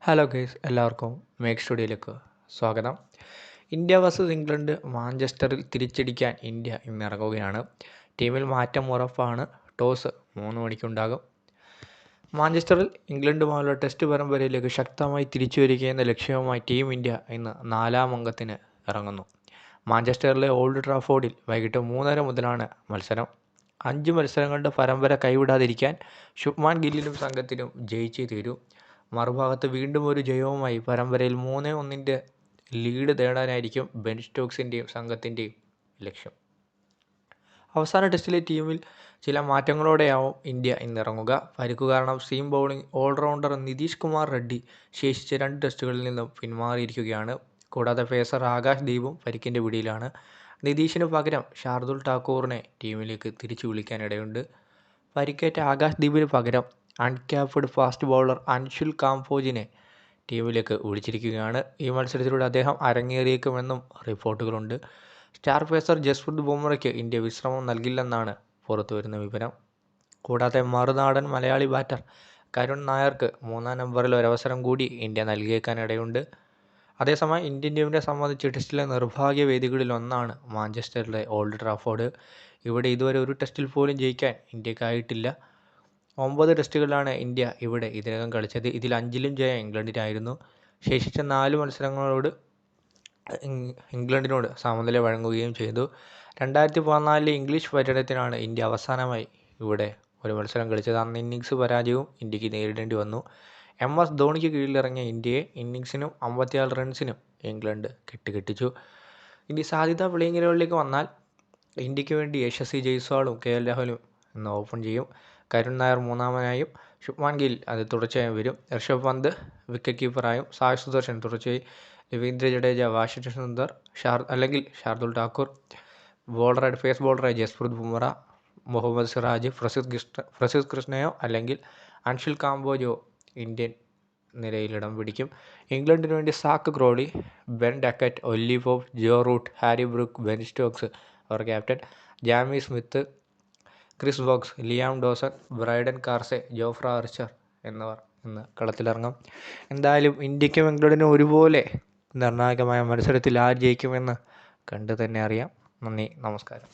Hello guys, എല്ലാവർക്കും make സ്റ്റുഡിയോയിലേക്ക് സ്വാഗതം. ഇന്ത്യ വേഴ്സസ് ഇംഗ്ലണ്ട് മാഞ്ചസ്റ്ററിൽ തിരിച്ചടിക്കാൻ ഇന്ത്യ ഇന്നിറങ്ങുകയാണ്. ടീമിൽ മാറ്റം ഉറപ്പാണ്. ടോസ് 3 മണിക്കുണ്ടാകും. മാഞ്ചസ്റ്ററിൽ ഇംഗ്ലണ്ടുമായുള്ള ടെസ്റ്റ് പരമ്പരയിലേക്ക് ശക്തമായി തിരിച്ചു വരികയെന്ന ലക്ഷ്യവുമായി ടീം ഇന്ത്യ ഇന്ന് 4-ാം അംഗത്തിന് ഇറങ്ങുന്നു. മാഞ്ചസ്റ്ററിലെ ഓൾഡ് ട്രാഫോർഡിൽ വൈകിട്ട് 3:30 മുതലാണ് മത്സരം. 5 മത്സരങ്ങളുടെ പരമ്പര കൈവിടാതിരിക്കാൻ ശുഭ്മാൻ ഗില്ലിനും സംഘത്തിനും ജയിച്ചേ തീരൂ. മറുഭാഗത്ത് വീണ്ടും ഒരു ജയവുമായി പരമ്പരയിൽ 3-1 ലീഡ് നേടാനായിരിക്കും ബെൻ സ്റ്റോക്സിൻ്റെയും സംഘത്തിൻ്റെയും ലക്ഷ്യം. അവസാന ടെസ്റ്റിലെ ടീമിൽ ചില മാറ്റങ്ങളോടെയാവും ഇന്ത്യ ഇന്നിറങ്ങുക. പരിക്കു കാരണം seam bowling allrounder Nitish Kumar Reddy ശേഷിച്ച 2 ടെസ്റ്റുകളിൽ നിന്നും പിന്മാറിയിരിക്കുകയാണ്. കൂടാതെ പേസർ ആകാശ് ദീപും പരിക്കിൻ്റെ പിടിയിലാണ്. നിതീഷിന് പകരം ഷാർദുൽ ഠാക്കൂറിനെ ടീമിലേക്ക് തിരിച്ചു വിളിക്കാനിടയുണ്ട്. പരിക്കേറ്റ ആകാശ് ദീപിന് പകരം അൺക്യാപ്ഡ് ഫാസ്റ്റ് ബൗളർ അൻഷുൽ കാംബോജിനെ ടീമിലേക്ക് വിളിച്ചിരിക്കുകയാണ്. ഈ മത്സരത്തിലൂടെ അദ്ദേഹം അരങ്ങേറിയേക്കുമെന്നും റിപ്പോർട്ടുകളുണ്ട്. സ്റ്റാർ പേസർ ജസ്പ്രീത് ബുംറയ്ക്ക് ഇന്ത്യ വിശ്രമം നൽകില്ലെന്നാണ് പുറത്തുവരുന്ന വിവരം. കൂടാതെ മറുനാടൻ മലയാളി ബാറ്റർ കരുൺ നായർക്ക് 3-ാം നമ്പറിൽ ഒരവസരം കൂടി ഇന്ത്യ നൽകിയേക്കാനിടയുണ്ട്. അതേസമയം ഇന്ത്യൻ ടീമിനെ സംബന്ധിച്ച് ടെസ്റ്റിലെ നിർഭാഗ്യ വേദികളിലൊന്നാണ് മാഞ്ചസ്റ്ററിലെ ഓൾഡ് ട്രാഫോർഡ്. ഇവിടെ ഇതുവരെ ഒരു ടെസ്റ്റിൽ പോലും ജയിക്കാൻ ഇന്ത്യക്കായിട്ടില്ല. 9 ടെസ്റ്റുകളിലാണ് ഇന്ത്യ ഇവിടെ ഇതിനകം കളിച്ചത്. ഇതിൽ 5ലും ജയം ഇംഗ്ലണ്ടിനായിരുന്നു. ശേഷിച്ച 4 മത്സരങ്ങളോട് ഇംഗ്ലണ്ടിനോട് സമനില വഴങ്ങുകയും ചെയ്തു. 2014 ഇംഗ്ലീഷ് പര്യടനത്തിനാണ് ഇന്ത്യ അവസാനമായി ഇവിടെ ഒരു മത്സരം കളിച്ചത്. അന്ന് ഇന്നിങ്സ് പരാജയവും ഇന്ത്യക്ക് നേരിടേണ്ടി വന്നു. MS ധോണിക്ക് കീഴിലിറങ്ങിയ ഇന്ത്യയെ ഇന്നിങ്സിനും 56 റൺസിനും ഇംഗ്ലണ്ട് കെട്ടിച്ചു. ഇനി സാധ്യതാ പ്ലേയിങ് ഇലവനിലേക്ക് വന്നാൽ ഇന്ത്യക്ക് വേണ്ടി യശസ്വി ജയ്സ്വാളും KL രാഹുലും ഇന്ന് ഓപ്പൺ ചെയ്യും. കരുൺ നായർ 3-ാമനായും ശുഭ്മാൻ ഗിൽ അത് തുടർച്ചയായും വരും. ഋഷഭ് പന്ത് വിക്കറ്റ് കീപ്പറായും സായ് സുദർശൻ തുടർച്ചയായി, രവീന്ദ്ര ജഡേജ, വാഷിംഗ്ടൺ സുന്ദർ അല്ലെങ്കിൽ ഷാർദുൽ ഠാക്കൂർ, പേസ് ബോളറായി ജസ്പ്രീത് ബുംറ, മുഹമ്മദ് സിറാജ്, പ്രസിദ്ധ് കൃഷ്ണയോ അല്ലെങ്കിൽ അൻഷുൽ കാംബോജോ ഇന്ത്യൻ നിരയിൽ ഇടം പിടിക്കും. ഇംഗ്ലണ്ടിന് വേണ്ടി Zak Crawley, Ben Duckett, Ollie Pope, Joe Root, Harry Brook, Ben Stokes അവർ captain, Jamie Smith, Chris Woakes, Liam Dawson, Brydon Carse, Jofra Archer എന്നിവർ ഇന്ന് കളത്തിലിറങ്ങും. എന്തായാലും ഇന്ത്യക്കും ഇംഗ്ലണ്ടിനും ഒരുപോലെ നിർണായകമായ മത്സരത്തിൽ ആര് ജയിക്കുമെന്ന് കണ്ടു തന്നെ അറിയാം. നന്ദി, നമസ്കാരം.